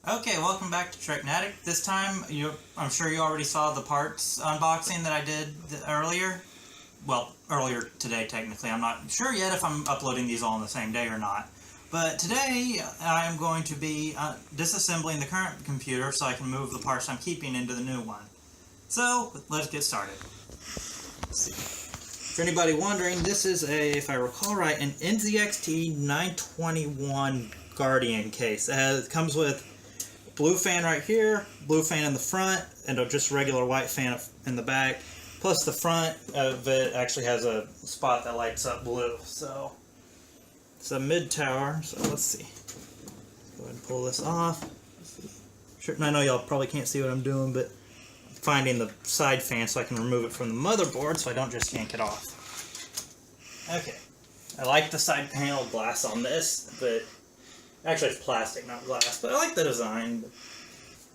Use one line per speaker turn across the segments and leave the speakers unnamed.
Okay, welcome back to Trek-Natic. This time, I'm sure you already saw the parts unboxing that I did earlier. Well, earlier today, technically. I'm not sure yet if I'm uploading these all on the same day or not. But today, I'm going to be disassembling the current computer so I can move the parts I'm keeping into the new one. So, let's get started. Let's see. For anybody wondering, this is if I recall right, an NZXT 921 Guardian case. It comes with blue fan right here, blue fan in the front, and a just regular white fan in the back. Plus the front of it actually has a spot that lights up blue. So it's a mid tower. So let's see. Go ahead and pull this off. Sure, I know y'all probably can't see what I'm doing, but I'm finding the side fan so I can remove it from the motherboard so I don't just yank it off. Okay. I like the side panel glass on this, but actually it's plastic, not glass, but I like the design.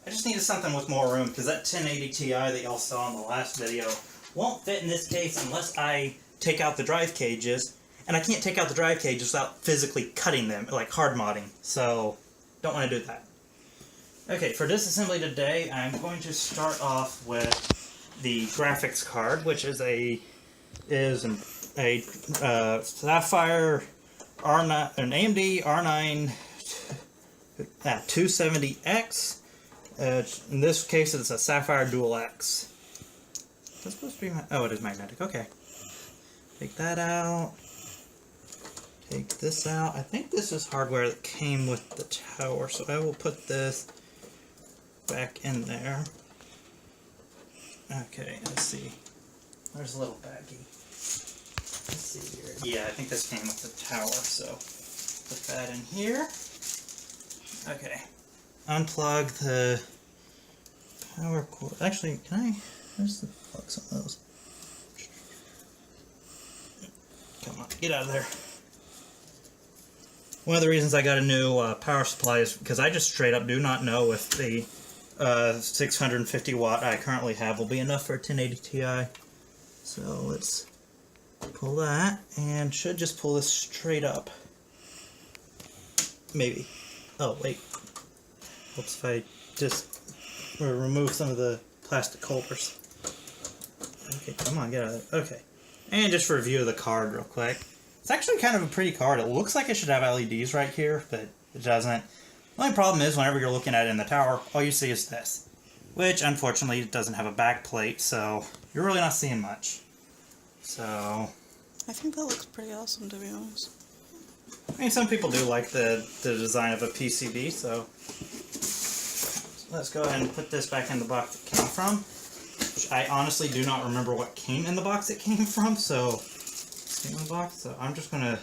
I just needed something with more room, because that 1080 Ti that y'all saw in the last video won't fit in this case unless I take out the drive cages, and I can't take out the drive cages without physically cutting them, like hard modding, so don't want to do that. Okay, for disassembly today, I'm going to start off with the graphics card, which is a Sapphire R9, an AMD R9 270X. In this case, it's a Sapphire Dual X. Is that supposed to be? Oh, it is magnetic. Okay. Take that out. Take this out. I think this is hardware that came with the tower, so I will put this back in there. Okay, let's see. There's a little baggie. Let's see here. Yeah, I think this came with the tower, so put that in here. Okay. Unplug the power cord. Actually, can I? Where's the plugs on those? Come on, get out of there. One of the reasons I got a new power supply is because I just straight up do not know if the 650 watt I currently have will be enough for a 1080 Ti. So let's pull that, and should just pull this straight up. Maybe. Oh, wait. Oops, if I just remove some of the plastic holders. Okay, come on, get out of there. Okay. And just for a review of the card real quick. It's actually kind of a pretty card. It looks like it should have LEDs right here, but it doesn't. The only problem is whenever you're looking at it in the tower, all you see is this. Which, unfortunately, it doesn't have a back plate, so you're really not seeing much. So
I think that looks pretty awesome, to be honest.
I mean, some people do like the design of a PCB, so let's go ahead and put this back in the box it came from. Which I honestly do not remember what came in the box it came from, so I'm just gonna.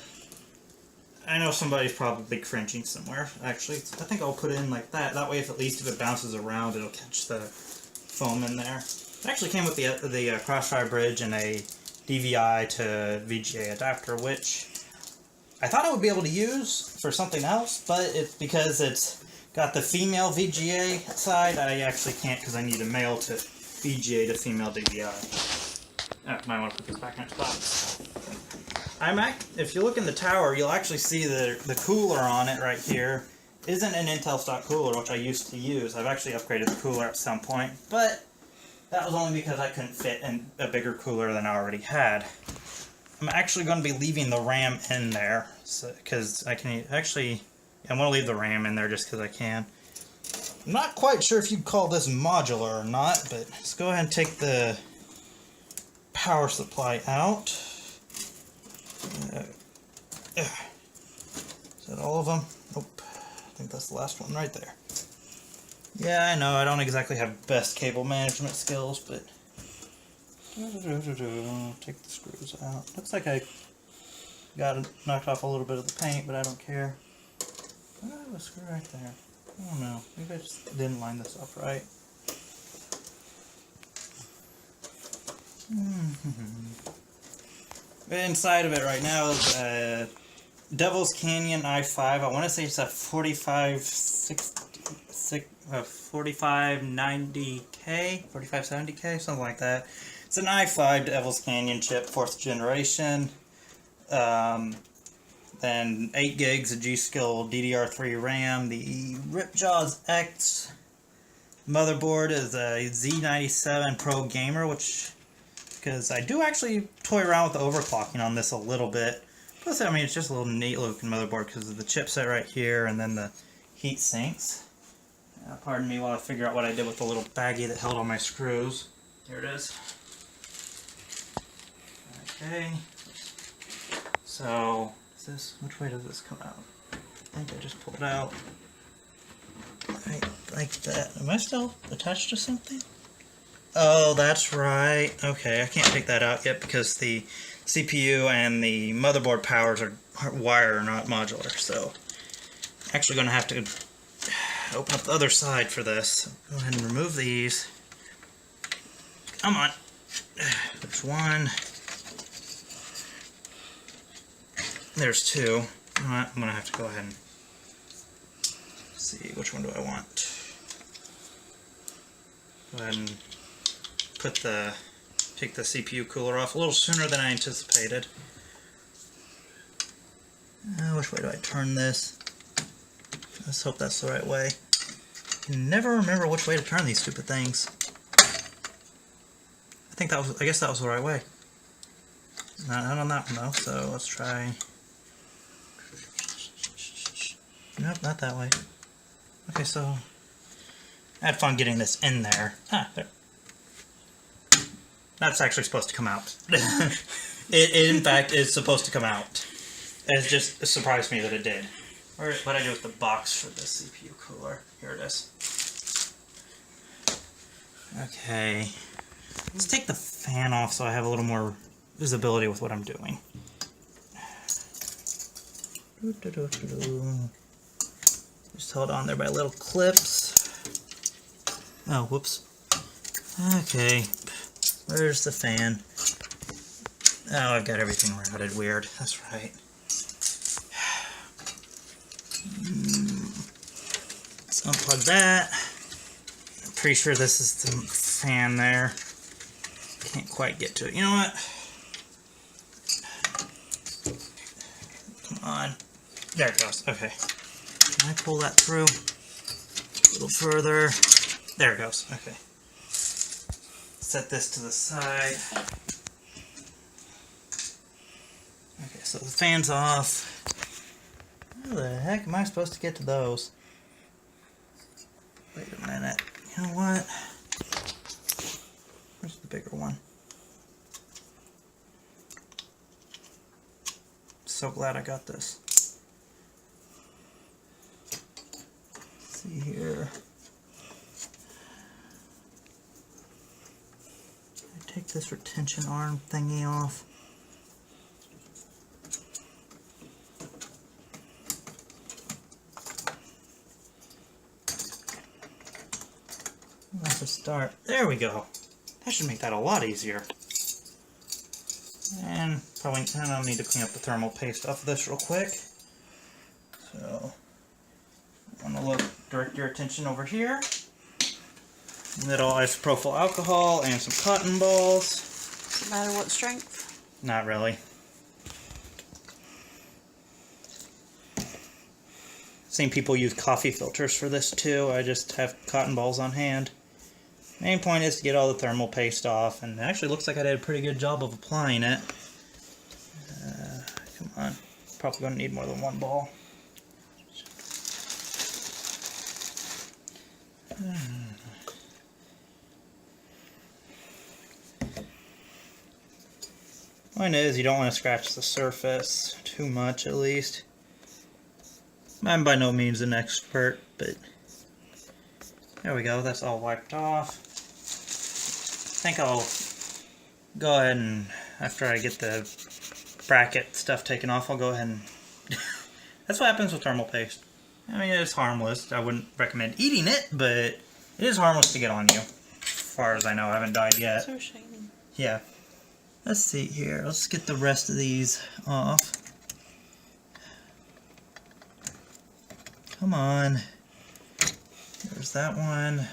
I know somebody's probably cringing somewhere. Actually, I think I'll put it in like that. That way, at least if it bounces around, it'll catch the foam in there. It actually came with the Crossfire bridge and a DVI to VGA adapter, which I thought I would be able to use for something else, but it's because it's got the female VGA side, I actually can't because I need a male to VGA to female DVI. I might want to put this back in its box. If you look in the tower, you'll actually see the cooler on it right here isn't an Intel stock cooler, which I used to use. I've actually upgraded the cooler at some point, but that was only because I couldn't fit in a bigger cooler than I already had. I'm actually going to be leaving the RAM in there, because I can actually. I'm going to leave the RAM in there just because I can. I'm not quite sure if you'd call this modular or not, but let's go ahead and take the power supply out. Is that all of them? Nope. I think that's the last one right there. Yeah, I know, I don't exactly have best cable management skills, but take the screws out. Looks like I got knocked off a little bit of the paint, but I don't care. I have a screw right there. I don't know. Maybe I just didn't line this up right. Inside of it right now is a Devil's Canyon i5. I want to say it's a 4590K, 4570K, something like that. It's an i5 Devil's Canyon chip, 4th generation. Then 8 gigs of G.Skill DDR3 RAM. The Ripjaws X motherboard is a Z97 Pro Gamer, which, because I do actually toy around with the overclocking on this a little bit. Plus, I mean, it's just a little neat looking motherboard because of the chipset right here and then the heat sinks. Pardon me while I figure out what I did with the little baggie that held all my screws. Here it is. Okay. So, is this, which way does this come out? I think I just pulled it out. Right, like that. Am I still attached to something? Oh, that's right. Okay, I can't take that out yet because the CPU and the motherboard powers are wire, not modular. So, actually going to have to open up the other side for this. Go ahead and remove these. Come on. There's one. There's two. I'm going to have to go ahead and see which one do I want. Go ahead and take the CPU cooler off a little sooner than I anticipated. Which way do I turn this? Let's hope that's the right way. I can never remember which way to turn these stupid things. I guess that was the right way. Not on that one though, so let's try. Nope, not that way. Okay, so I had fun getting this in there. Ah, there. That's actually supposed to come out. It in fact is supposed to come out. It just surprised me that it did. What did I do with the box for the CPU cooler? Here it is. Okay. Let's take the fan off so I have a little more visibility with what I'm doing. Just hold on there by little clips. Oh, whoops. Okay. Where's the fan? Oh, I've got everything routed weird. That's right. Let's unplug that. I'm pretty sure this is the fan there. Can't quite get to it. You know what? Come on. There it goes. Okay. Can I pull that through? A little further. There it goes. Okay. Set this to the side. Okay, so the fan's off. How the heck am I supposed to get to those? Wait a minute. You know what? Where's the bigger one? So glad I got this. Let's see here. I take this retention arm thingy off. That's a start. There we go. That should make that a lot easier. And probably I'll need to clean up the thermal paste off of this real quick. So I'm going to direct your attention over here. Little isopropyl alcohol and some cotton balls.
Does it matter what strength?
Not really. Seen people use coffee filters for this too. I just have cotton balls on hand. Main point is to get all the thermal paste off, and it actually looks like I did a pretty good job of applying it. Come on, probably going to need more than one ball. Point is, you don't want to scratch the surface too much, at least. I'm by no means an expert, but there we go, that's all wiped off. I think I'll go ahead and, after I get the bracket stuff taken off, I'll go ahead and... That's what happens with thermal paste. I mean, it's harmless. I wouldn't recommend eating it, but it is harmless to get on you. As far as I know, I haven't died yet.
So shiny.
Yeah. Let's see here. Let's get the rest of these off. Come on. There's that one.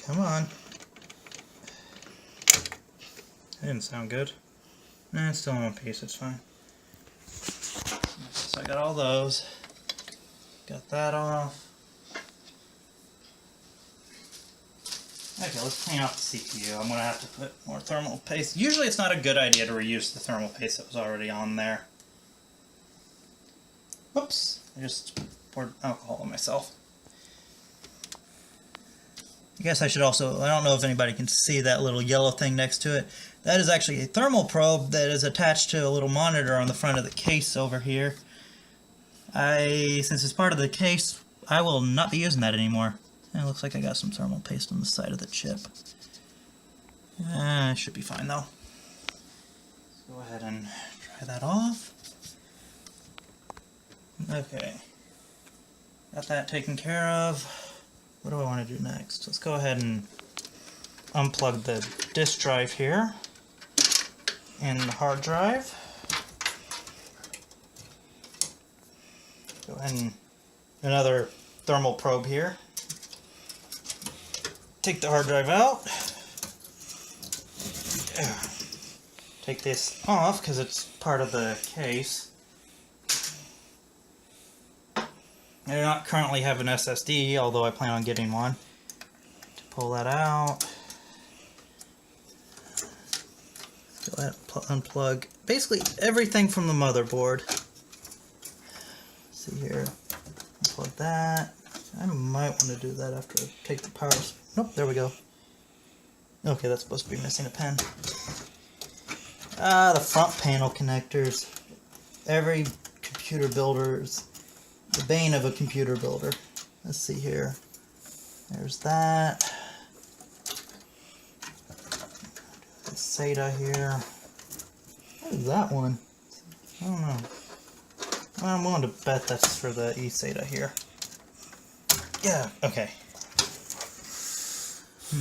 Come on. didn't sound good. Nah, it's still in one piece, it's fine. So I got all those. Got that off. Okay, let's clean off the CPU. I'm going to have to put more thermal paste. Usually it's not a good idea to reuse the thermal paste that was already on there. Whoops, I just poured alcohol on myself. I guess I should also, I don't know if anybody can see that little yellow thing next to it. That is actually a thermal probe that is attached to a little monitor on the front of the case over here. Since it's part of the case, I will not be using that anymore. It looks like I got some thermal paste on the side of the chip. Should be fine though. Let's go ahead and dry that off. Okay. Got that taken care of. What do I want to do next? Let's go ahead and unplug the disk drive here and the hard drive. Go ahead and another thermal probe here. Take the hard drive out. Take this off because it's part of the case. I do not currently have an SSD, although I plan on getting one. To pull that out. Go ahead and unplug basically everything from the motherboard. See here. Unplug that. I might want to do that after I take the power. Nope, there we go. Okay, that's supposed to be missing a pin. The front panel connectors. Every computer builder's the bane of a computer builder. Let's see here. There's that. The SATA here. What is that one? I don't know. I'm willing to bet that's for the eSATA here. Yeah, okay. I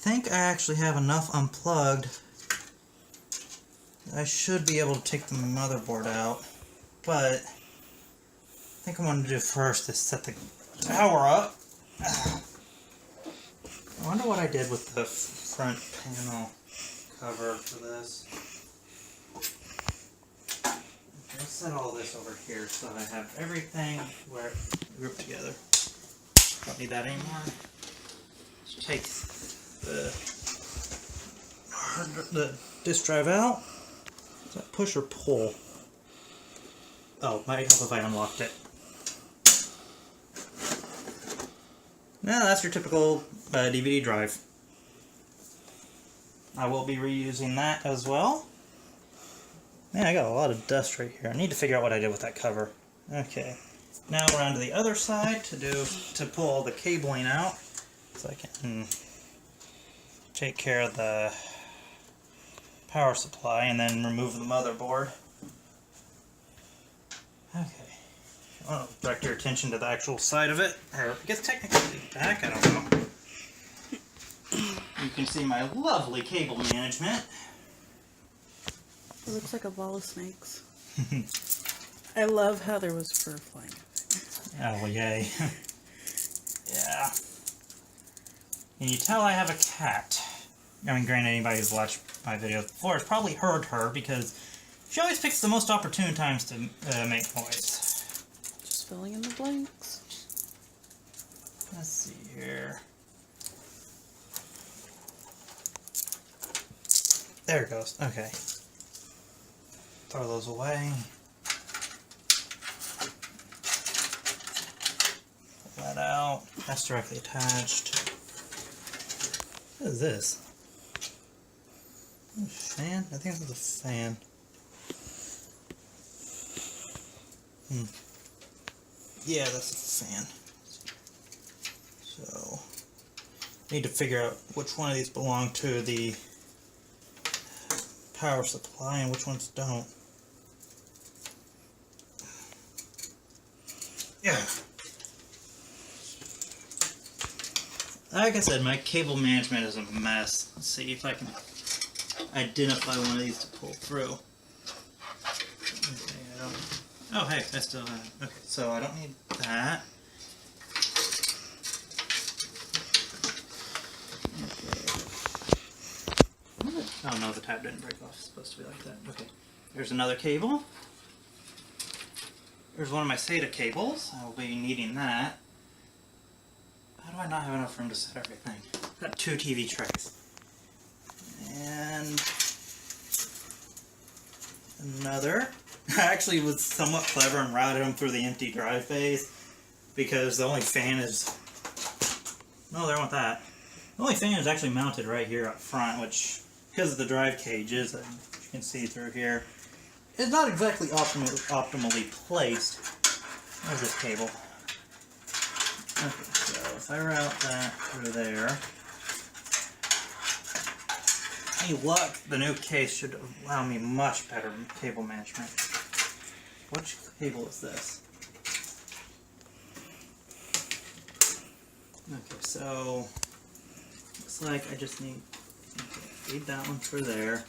think I actually have enough unplugged. I should be able to take the motherboard out, but I think what I'm going to do first is set the power up. I wonder what I did with the front panel cover for this. Let's set all this over here so I have everything where grouped together. Don't need that anymore. Let's take the disk drive out. Is that push or pull? Oh, might help if I unlocked it. Now that's your typical DVD drive. I will be reusing that as well. Man, I got a lot of dust right here. I need to figure out what I did with that cover. Okay. Now around to the other side to pull all the cabling out, so I can take care of the power supply and then remove the motherboard. Okay. I want to direct your attention to the actual side of it. Or I guess technically back, I don't know. You can see my lovely cable management.
It looks like a ball of snakes. I love how there was fur flying.
Oh, yay. Yeah. Can you tell I have a cat? I mean, granted, anybody who's watched my videos before has probably heard her because she always picks the most opportune times to make noise.
Just filling in the blanks.
Let's see here. There it goes. Okay. Throw those away. Pull that out. That's directly attached. What is this? A fan? I think this is a fan. Yeah, that's a fan. So, need to figure out which one of these belong to the power supply and which ones don't. Yeah. Like I said, my cable management is a mess. Let's see if I can identify one of these to pull through. Okay, oh, hey, I still have. Okay, so I don't need that. Okay. Oh no, the tab didn't break off. It's supposed to be like that. Okay. There's another cable. There's one of my SATA cables. I will be needing that. How do I not have enough room to set everything? Got 2 TV trays. And another. I actually was somewhat clever and routed them through the empty drive bays because the only fan is... No, there went that. The only fan is actually mounted right here up front, which, because of the drive cages, as you can see through here, is not exactly optimally placed. There's this cable. Okay, so if I route that through there, any luck, the new case should allow me much better cable management. Which cable is this? Okay, so looks like I just need to feed that one through there.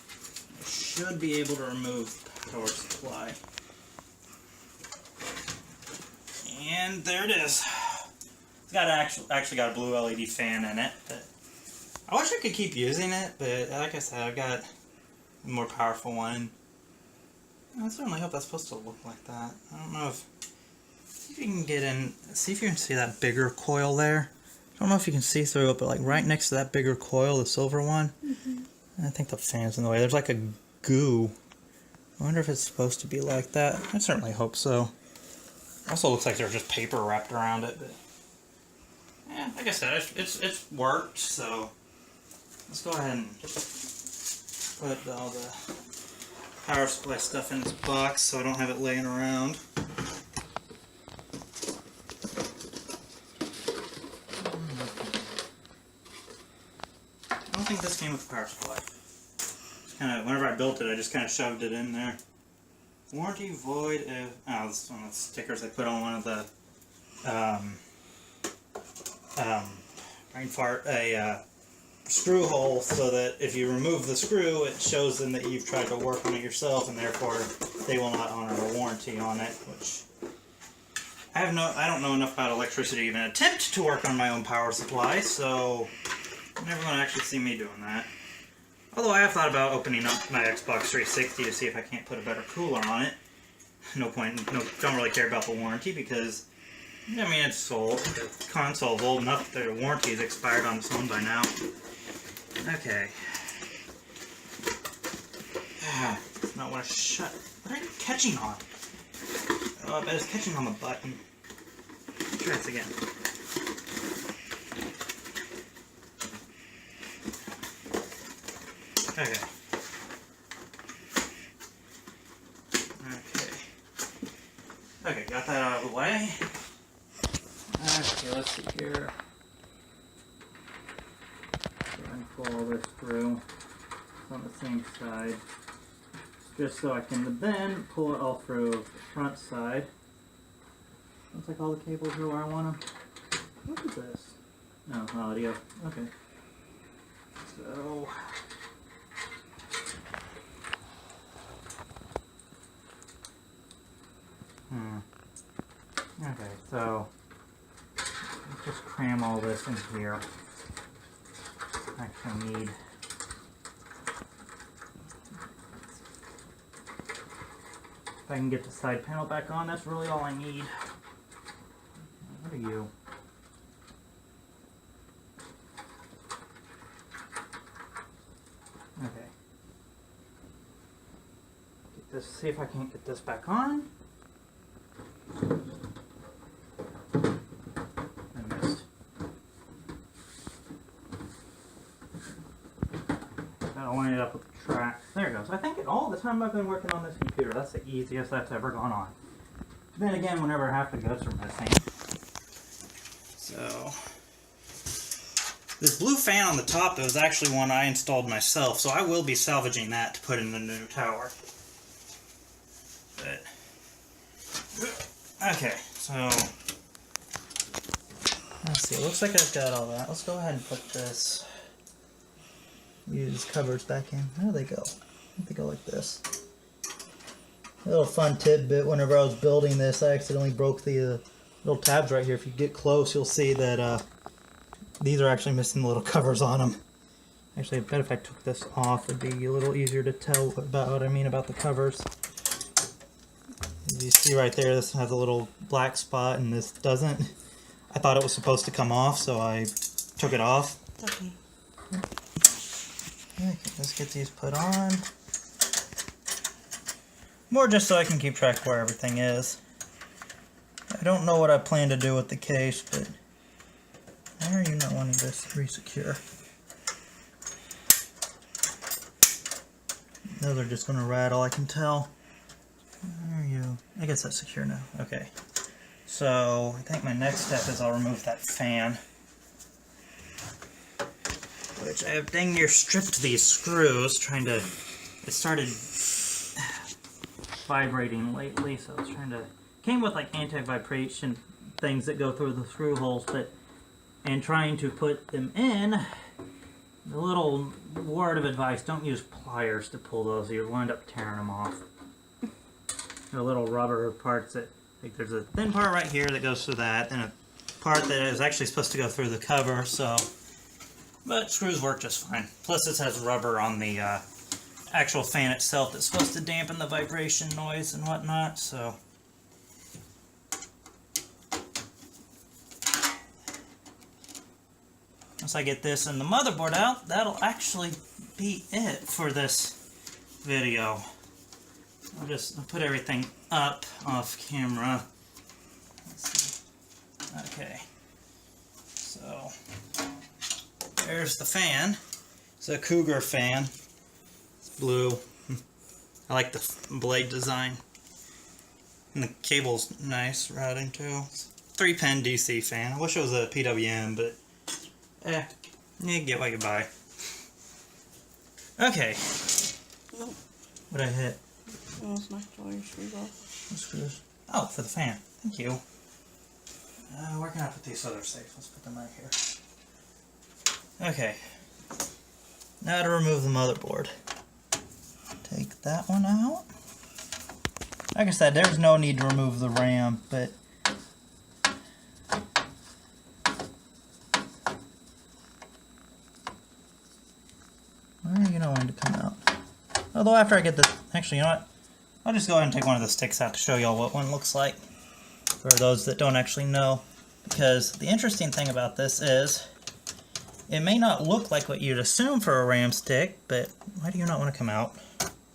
I should be able to remove the power supply. And there it is. It's got actually got a blue LED fan in it. But I wish I could keep using it, but like I said, I've got a more powerful one. I certainly hope that's supposed to look like that. I don't know if... See if you can get in... See if you can see that bigger coil there. I don't know if you can see through it, but like right next to that bigger coil, the silver one, I think the fan's in the way. There's like a goo. I wonder if it's supposed to be like that. I certainly hope so. Also looks like there's just paper wrapped around it, but... Yeah, like I said, it's worked, so... Let's go ahead and put all the power supply stuff in this box so I don't have it laying around. I don't think this came with the power supply. Whenever I built it, I just kind of shoved it in there. Warranty void if... Oh, this is one of the stickers I put on one of the... brain fart, a screw hole so that if you remove the screw, it shows them that you've tried to work on it yourself, and therefore they will not honor a warranty on it, which... I don't know enough about electricity to even attempt to work on my own power supply, so you're never going to actually see me doing that. Although I have thought about opening up my Xbox 360 to see if I can't put a better cooler on it. No point, don't really care about the warranty because, I mean, it's old. The console's old enough that the warranty is expired on its own by now. Okay. It's not what I shut. What are you catching on? Oh, I bet it's catching on the button. Try this again. Okay. Okay, got that out of the way. Okay, let's see here. Try and pull all this through. It's on the same side. Just so I can then pull it all through the front side. Looks like all the cables are where I want them. What is this? No, audio. Okay. So... Okay, so let's just cram all this in here. I actually need... If I can get the side panel back on, that's really all I need. What are you? Okay. Get this, see if I can get this back on. I missed. I'll line it up with the track. There it goes. I think all the time I've been working on this computer, that's the easiest that's ever gone on. Then again, whenever half the guts are missing. So, this blue fan on the top is actually one I installed myself, so I will be salvaging that to put in the new tower. But, okay, so, let's see, it looks like I've got all that. Let's go ahead and put this, these covers back in. How do they go? I think they go like this. A little fun tidbit, whenever I was building this, I accidentally broke the little tabs right here. If you get close, you'll see that these are actually missing the little covers on them. Actually, I bet if I took this off, it'd be a little easier to tell about what I mean about the covers. As you see right there, this has a little black spot, and this doesn't. I thought it was supposed to come off, so I took it off.
Okay.
Okay, let's get these put on. More just so I can keep track of where everything is. I don't know what I plan to do with the case, but why are you not wanting this re-secure? Those are just going to rattle, I can tell. Where are you? I guess that's secure now. Okay. So, I think my next step is I'll remove that fan. Which I have dang near stripped these screws, trying to... It started vibrating lately, so I was trying to... Came with like anti-vibration things that go through the screw holes, but... And trying to put them in... The little word of advice, don't use pliers to pull those, you'll wind up tearing them off. The little rubber parts that, like there's a thin part right here that goes through that, and a part that is actually supposed to go through the cover, so, but screws work just fine. Plus this has rubber on the actual fan itself that's supposed to dampen the vibration noise and whatnot, so. Once I get this and the motherboard out, that'll actually be it for this video. I'll put everything up off camera. Let's see. Okay. So, there's the fan. It's a Cougar fan. It's blue. I like the blade design. And the cable's nice routing too. It's a 3-pin DC fan. I wish it was a PWM, but you get what you buy. Okay.
Nope.
What'd I hit?
I was knocked all your screws off.
What screws? Oh, for the fan. Thank you. Where can I put these so they're safe? Let's put them right here. Okay. Now to remove the motherboard. Take that one out. Like I said, there's no need to remove the RAM, but you know when to come out. Although after I get the, actually, you know what? I'll just go ahead and take one of the sticks out to show y'all what one looks like. For those that don't actually know. Because the interesting thing about this is, it may not look like what you'd assume for a RAM stick, but why do you not want to come out?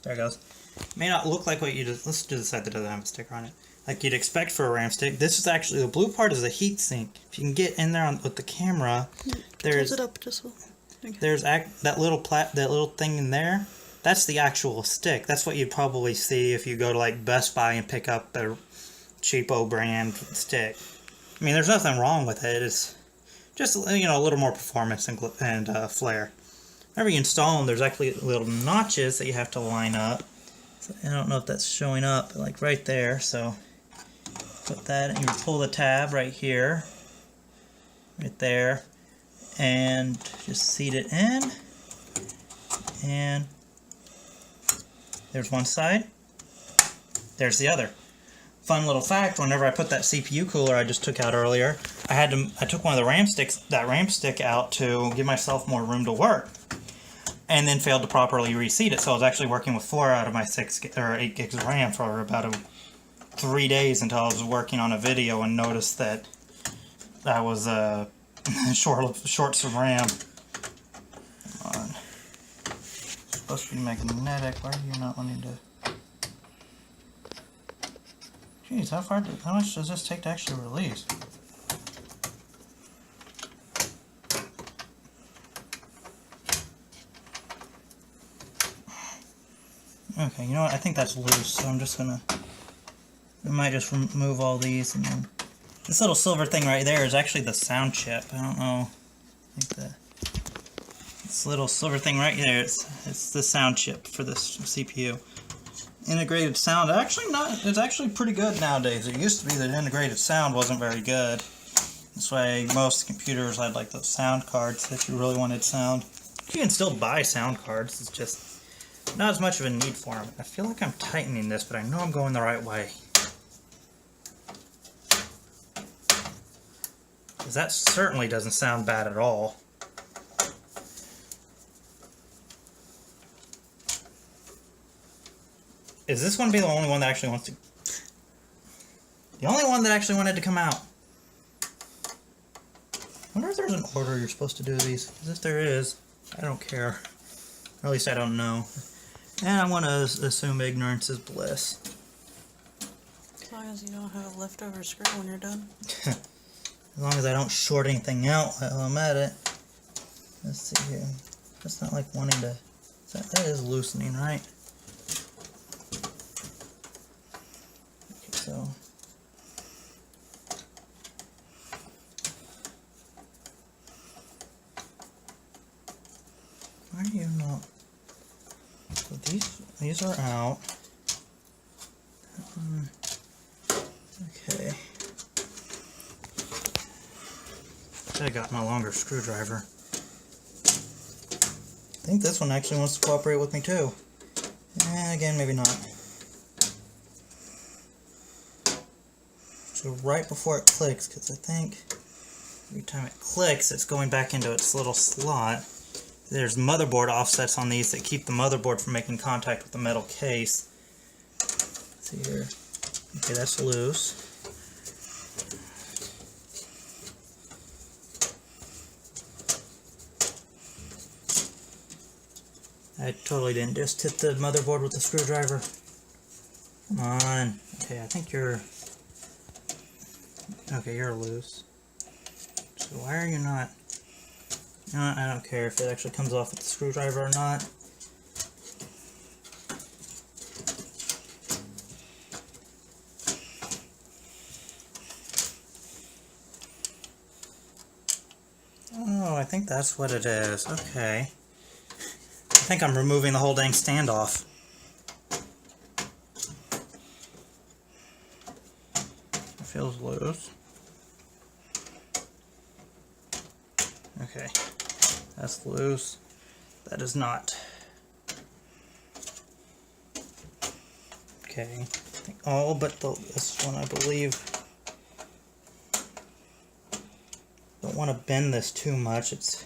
There it goes. It may not look like what you'd, let's do the side that doesn't have a sticker on it. Like you'd expect for a RAM stick. This is actually, the blue part is a heat sink. If you can get in there with the camera, there's...
Close it up just so. Okay.
There's that little thing in there. That's the actual stick. That's what you'd probably see if you go to like Best Buy and pick up a cheapo brand stick. I mean, there's nothing wrong with it. It's just, you know, a little more performance and flair. Whenever you install them, there's actually little notches that you have to line up. So I don't know if that's showing up, but like right there. So put that, and you pull the tab right here, right there. And just seat it in, and there's one side, there's the other. Fun little fact, whenever I put that CPU cooler I just took out earlier, I took one of the RAM stick out to give myself more room to work, and then failed to properly reseat it, so I was actually working with 4 out of my 8 gigs of RAM for about 3 days until I was working on a video and noticed that I was shorts of RAM. Come on. It's supposed to be magnetic. Why are you not wanting to? Jeez, how much does this take to actually release? Okay, you know what? I think that's loose, so I'm just gonna. I might just remove all these and then. This little silver thing right there is actually the sound chip. I don't know. I think this little silver thing right there, it's the sound chip for this CPU. Integrated sound, it's actually pretty good nowadays. It used to be that integrated sound wasn't very good. That's why most computers had like those sound cards if you really wanted sound. You can still buy sound cards, it's just not as much of a need for them. I feel like I'm tightening this, but I know I'm going the right way. Because that certainly doesn't sound bad at all. Is this going to be the only one that actually wants to... The only one that actually wanted to come out. I wonder if there's an order you're supposed to do these. Because if there is, I don't care. Or at least I don't know. And I want to assume ignorance is bliss.
As long as you don't have a leftover screw when you're done.
As long as I don't short anything out while I'm at it. Let's see here. That's not like wanting to... That is loosening, right? Okay, so... Why are you not... So these are out. Okay. I got my longer screwdriver. I think this one actually wants to cooperate with me too. Again, maybe not. So right before it clicks, because I think every time it clicks, it's going back into its little slot. There's motherboard offsets on these that keep the motherboard from making contact with the metal case. Let's see here. Okay, that's loose. I totally didn't just hit the motherboard with the screwdriver. Come on. Okay, I think you're... Okay, you're loose. So why are you not... You know what, I don't care if it actually comes off with the screwdriver or not. Oh, I think that's what it is. Okay. I think I'm removing the whole dang standoff. It feels loose. Okay. That's loose. That is not. Okay. I think all but this one, I believe. Don't want to bend this too much. It's...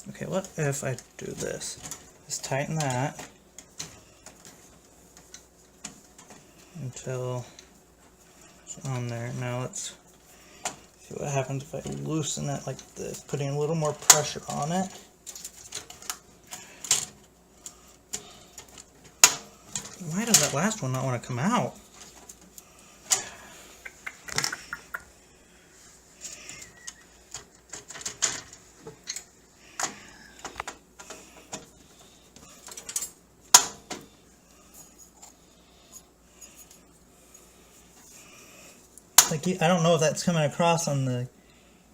Okay, what if I do this? Just tighten that until it's on there. Now let's see what happens if I loosen it like this, putting a little more pressure on it. Why does that last one not want to come out? Like, I don't know if that's coming across on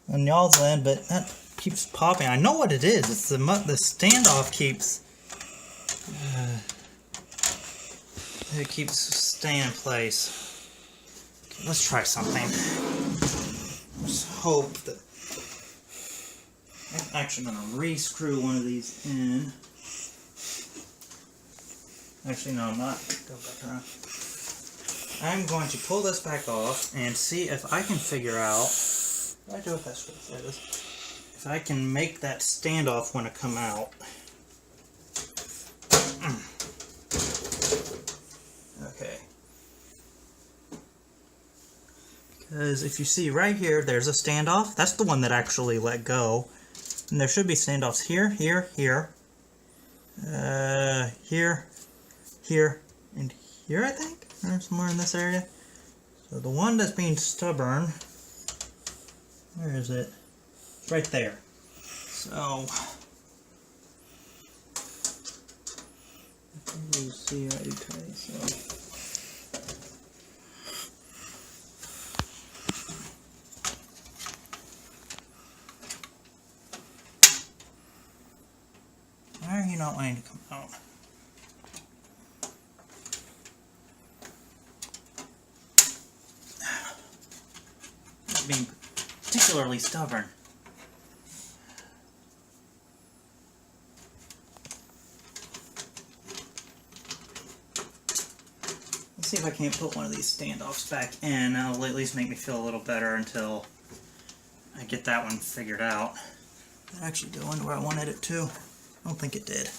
y'all's end, but that keeps popping. I know what it is. It's the standoff keeps it keeps staying in place. Okay, let's try something. Let's hope that I'm actually going to re-screw one of these in. Actually, no, I'm not. Go back around. I'm going to pull this back off and see if I can figure out, what do I do if that's what it is, if I can make that standoff want to come out. Okay. Because if you see right here, there's a standoff. That's the one that actually let go. And there should be standoffs here, here, here, here, here, and here, I think. Or somewhere in this area. So the one that's being stubborn, where is it? It's right there. So you see right okay, so why are you not wanting to come out? Being particularly stubborn. Let's see if I can't put one of these standoffs back in. That'll at least make me feel a little better until I get that one figured out. That actually go into where I wanted it to. I don't think it did.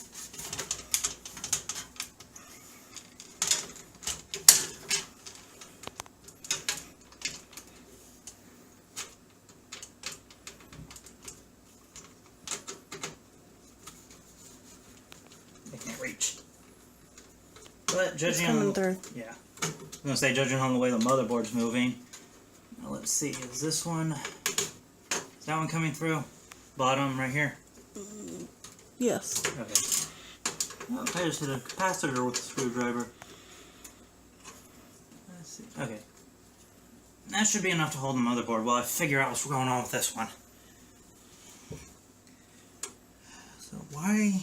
I can't reach. But judging
coming
on
through.
yeah, I'm gonna say judging on the way the motherboard's moving. Now let's see, is this one? Is that one coming through? Bottom right here.
Yes.
Okay. Oh, I just hit a capacitor with a screwdriver. Let's see. Okay. That should be enough to hold the motherboard while I figure out what's going on with this one. So why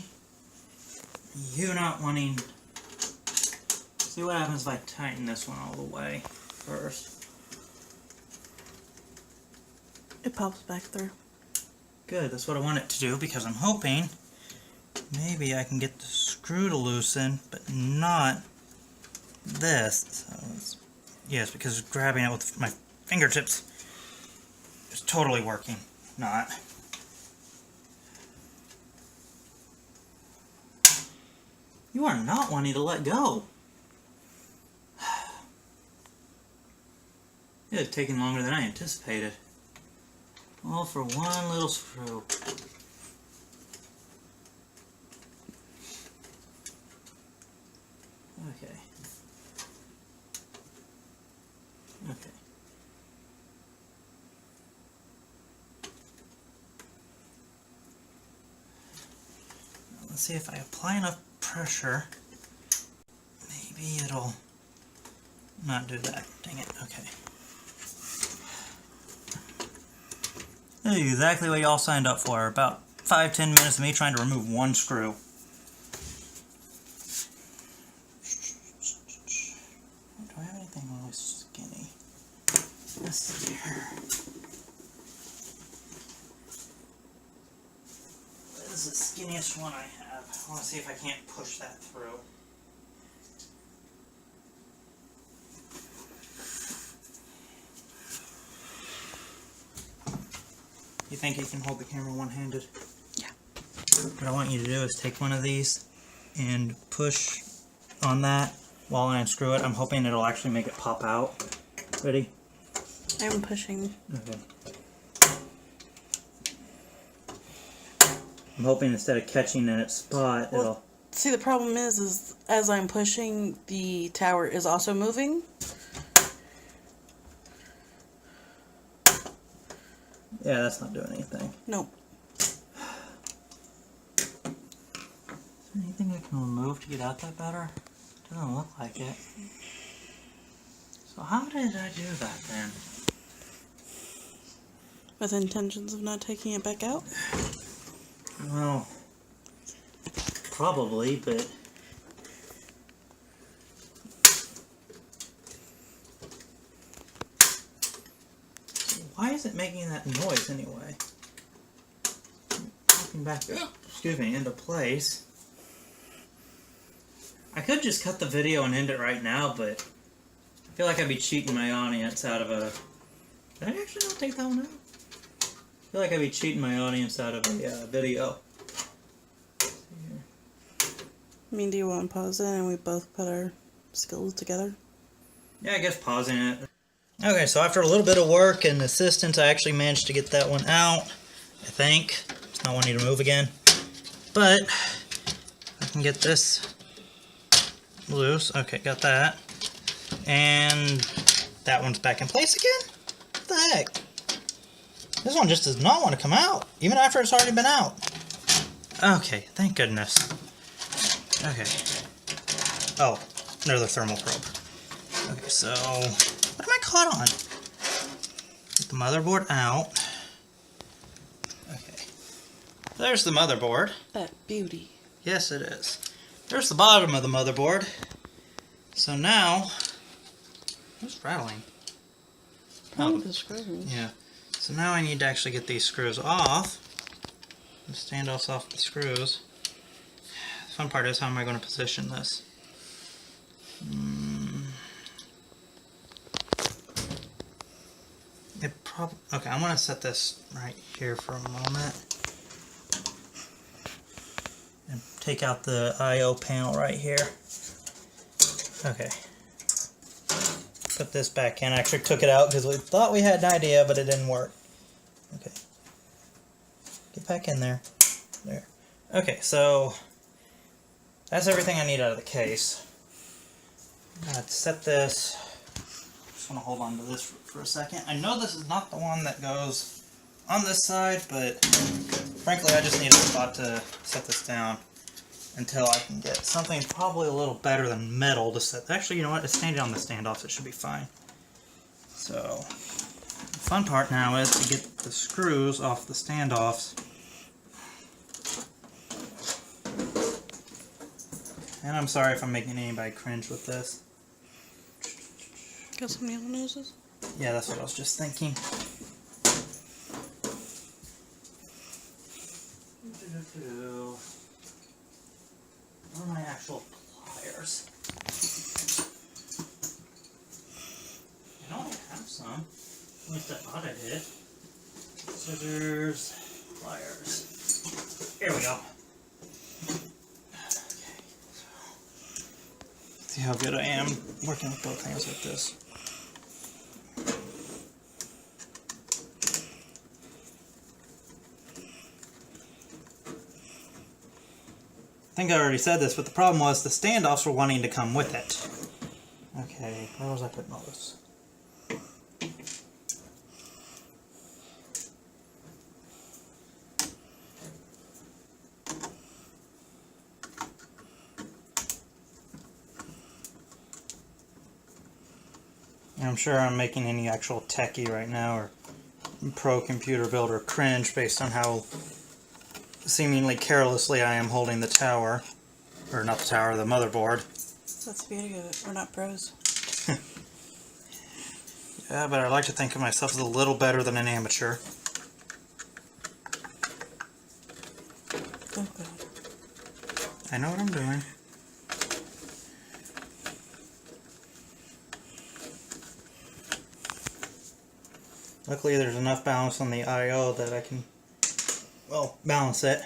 are you not wanting... See what happens if I tighten this one all the way first.
It pops back through.
Good, that's what I want it to do because I'm hoping maybe I can get the screw to loosen, but not this. So yes, because grabbing it with my fingertips is totally working. Not. You are not wanting to let go. It is taking longer than I anticipated. All for one little screw. Okay. Okay. Now let's see if I apply enough pressure. Maybe it'll not do that. Dang it. Okay. This is exactly what y'all signed up for. About 5-10 minutes of me trying to remove one screw. Do I have anything really skinny? Let's see here. This is the skinniest one I have. I want to see if I can't push that through. You think you can hold the camera one-handed?
Yeah.
What I want you to do is take one of these and push on that while I unscrew it. I'm hoping it'll actually make it pop out. Ready?
I'm pushing.
Okay. I'm hoping instead of catching in its spot, it'll...
See, the problem is as I'm pushing, the tower is also moving.
Yeah, that's not doing anything.
Nope.
Is there anything I can remove to get out that better? Doesn't look like it. So how did I do that then?
With intentions of not taking it back out?
Well, probably, but... Why is it making that noise anyway? Popping back, excuse me, into place. I could just cut the video and end it right now, but I feel like I'd be cheating my audience out of a... Did I actually not take that one out? I feel like I'd be cheating my audience out of a video.
I mean, do you want to pause it and we both put our skills together?
Yeah, I guess pausing it. Okay, so after a little bit of work and assistance, I actually managed to get that one out, I think. It's not wanting to move again. But I can get this loose. Okay, got that. And that one's back in place again? What the heck? This one just does not want to come out, even after it's already been out. Okay, thank goodness. Okay. Oh, another thermal probe. Okay, so what am I caught on? Get the motherboard out. Okay. There's the motherboard.
That beauty.
Yes, it is. There's the bottom of the motherboard. So now, who's rattling?
Probably the screws.
Yeah. So now I need to actually get these screws off. The standoffs off the screws. The fun part is, how am I going to position this? Okay, I'm going to set this right here for a moment. take out the I/O panel right here. Okay. Put this back in. I actually took it out because we thought we had an idea, but it didn't work. Okay. Get back in there. There. Okay, so that's everything I need out of the case. Let's set this. Just want to hold on to this for a second. I know this is not the one that goes on this side, but frankly I just need a spot to set this down until I can get something probably a little better than metal to set. Actually, you know what? It's standing on the standoffs. It should be fine. So, the fun part now is to get the screws off the standoffs. And I'm sorry if I'm making anybody cringe with this.
Got some nail noses?
Yeah, that's what I was just thinking. Where are my actual pliers? I know I have some. At least I thought I did. Scissors, pliers. Here we go. See how good I am working with both hands like this. I think I already said this, but the problem was the standoffs were wanting to come with it. Okay, where was I putting all this? I'm sure I'm making any actual techie right now or pro computer builder cringe based on how seemingly carelessly I am holding the tower. Or not the tower, the motherboard.
That's the beauty of it. We're not pros.
Yeah, but I like to think of myself as a little better than an amateur.
Oh god.
I know what I'm doing. Luckily there's enough balance on the I/O that I can, well, balance it.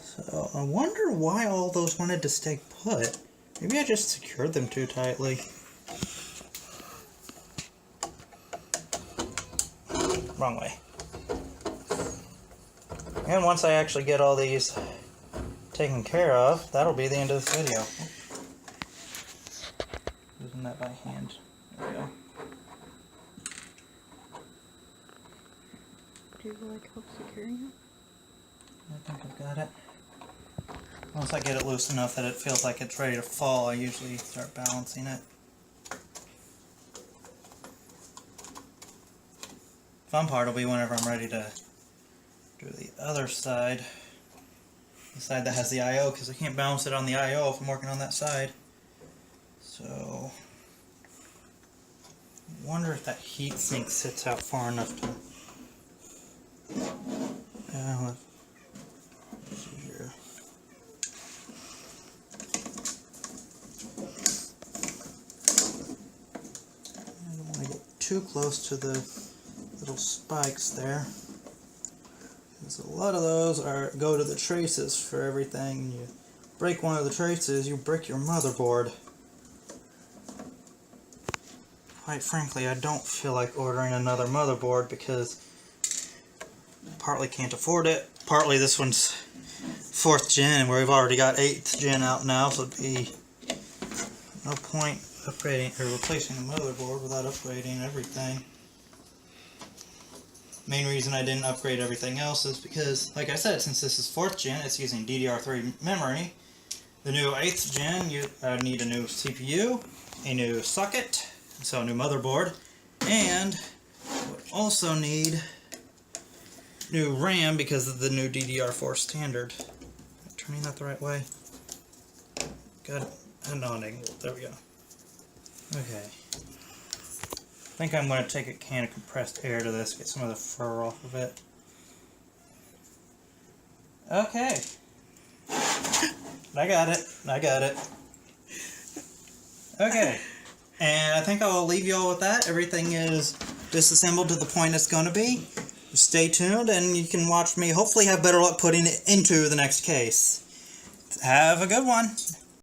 So I wonder why all those wanted to stay put. Maybe I just secured them too tightly. Wrong way. And once I actually get all these taken care of, that'll be the end of this video. Using that by hand. There we go.
Do you like help securing it?
I think I've got it. Once I get it loose enough that it feels like it's ready to fall, I usually start balancing it. Fun part will be whenever I'm ready to do the other side. The side that has the I/O, because I can't balance it on the I/O if I'm working on that side. So, I wonder if that heat sink sits out far enough to... let's see here. I don't want to get too close to the little spikes there. Because a lot of those go to the traces for everything. You break one of the traces, you break your motherboard. Quite frankly, I don't feel like ordering another motherboard because partly can't afford it, partly this one's 4th gen where we've already got 8th gen out now, so it'd be no point upgrading or replacing the motherboard without upgrading everything. Main reason I didn't upgrade everything else is because, like I said, since this is 4th gen, it's using DDR3 memory. The new 8th gen, you need a new CPU, a new socket, so a new motherboard, and would also need new RAM because of the new DDR4 standard. Am I turning that the right way? Got a non-angle. There we go. Okay. I think I'm going to take a can of compressed air to this, get some of the fur off of it. Okay. I got it. I got it. Okay. And I think I'll leave you all with that. Everything is disassembled to the point it's going to be. Stay tuned and you can watch me hopefully have better luck putting it into the next case. Have a good one.